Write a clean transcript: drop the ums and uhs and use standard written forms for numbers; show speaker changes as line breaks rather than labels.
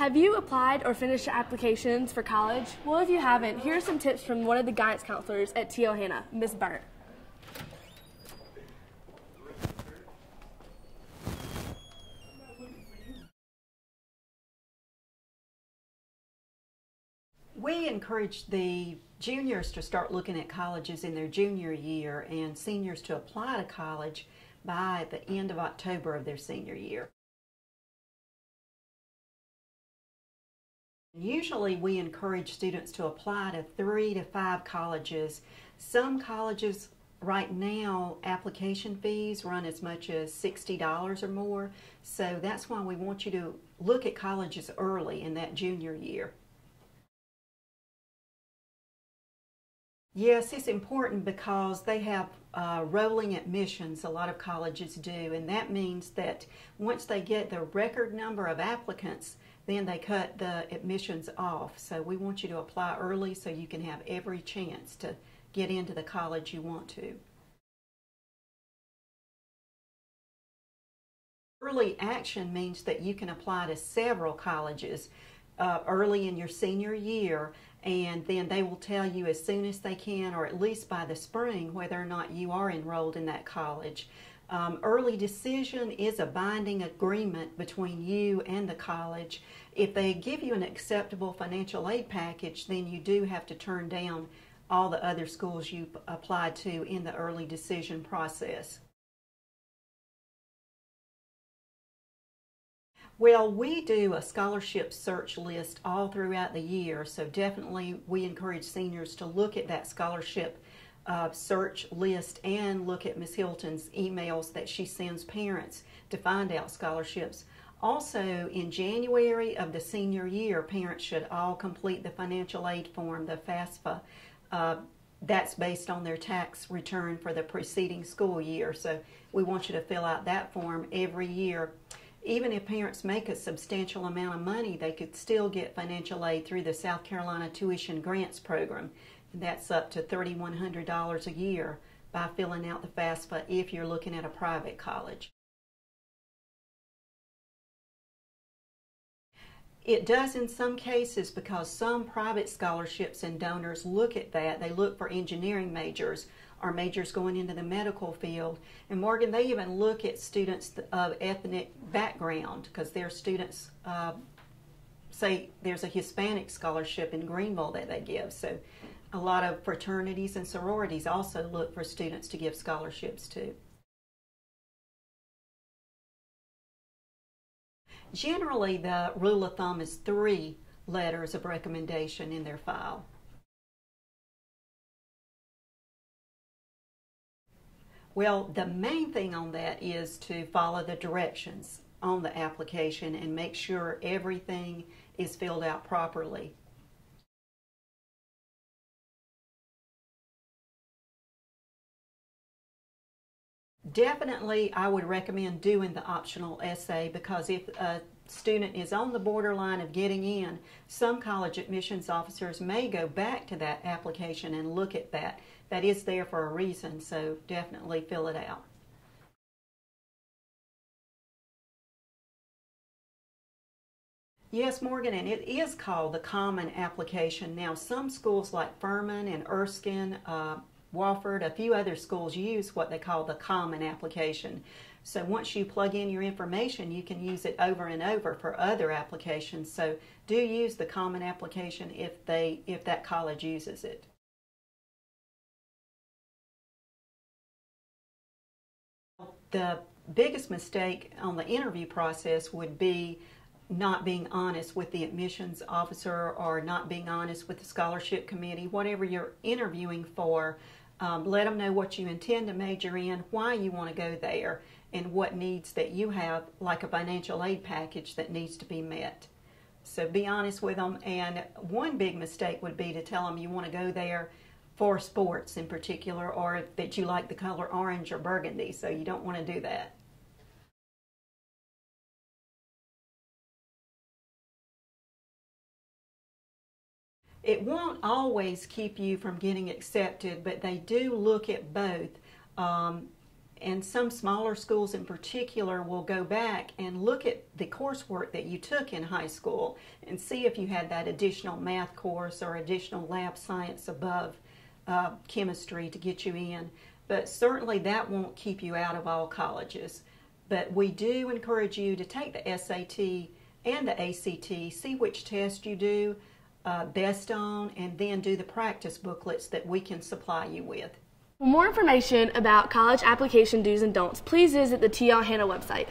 Have you applied or finished your applications for college? Well, if you haven't, here are some tips from one of the guidance counselors at T.O. Hanna, Ms. Burnt.
We encourage the juniors to start looking at colleges in their junior year and seniors to apply to college by the end of October of their senior year. Usually we encourage students to apply to 3 to 5 colleges. Some colleges right now, application fees run as much as $60 or more, so that's why we want you to look at colleges early in that junior year. Yes, it's important because they have rolling admissions, a lot of colleges do, and that means that once they get the record number of applicants, then they cut the admissions off. So we want you to apply early so you can have every chance to get into the college you want to. Early action means that you can apply to several colleges early in your senior year, and then they will tell you as soon as they can, or at least by the spring, whether or not you are enrolled in that college. Early decision is a binding agreement between you and the college. If they give you an acceptable financial aid package, then you do have to turn down all the other schools you applied to in the early decision process. Well, we do a scholarship search list all throughout the year, so definitely we encourage seniors to look at that scholarship search list and look at Ms. Hilton's emails that she sends parents to find out scholarships. Also, in January of the senior year, parents should all complete the financial aid form, the FAFSA. That's based on their tax return for the preceding school year, so we want you to fill out that form every year. Even if parents make a substantial amount of money, they could still get financial aid through the South Carolina Tuition Grants Program. That's up to $3,100 a year by filling out the FAFSA if you're looking at a private college. It does in some cases because some private scholarships and donors look at that. They look for engineering majors or majors going into the medical field. And Morgan, they even look at students of ethnic background because their students, say there's a Hispanic scholarship in Greenville that they give. So a lot of fraternities and sororities also look for students to give scholarships to. Generally, the rule of thumb is 3 letters of recommendation in their file. Well, the main thing on that is to follow the directions on the application and make sure everything is filled out properly. Definitely, I would recommend doing the optional essay because if a student is on the borderline of getting in, some college admissions officers may go back to that application and look at that. That is there for a reason, so definitely fill it out. Yes, Morgan, and it is called the Common Application. Now, some schools like Furman and Erskine, Wofford, a few other schools use what they call the Common Application. So once you plug in your information, you can use it over and over for other applications. So do use the Common Application if that college uses it. The biggest mistake on the interview process would be not being honest with the admissions officer or not being honest with the scholarship committee, whatever you're interviewing for. Let them know what you intend to major in, why you want to go there, and what needs that you have, like a financial aid package that needs to be met. So be honest with them, and one big mistake would be to tell them you want to go there for sports in particular, or that you like the color orange or burgundy, so you don't want to do that. It won't always keep you from getting accepted, but they do look at both. And some smaller schools in particular will go back and look at the coursework that you took in high school and see if you had that additional math course or additional lab science above chemistry to get you in. But certainly that won't keep you out of all colleges. But we do encourage you to take the SAT and the ACT, see which test you do best on, and then do the practice booklets that we can supply you with.
For more information about college application do's and don'ts, please visit the T.L. Hanna website.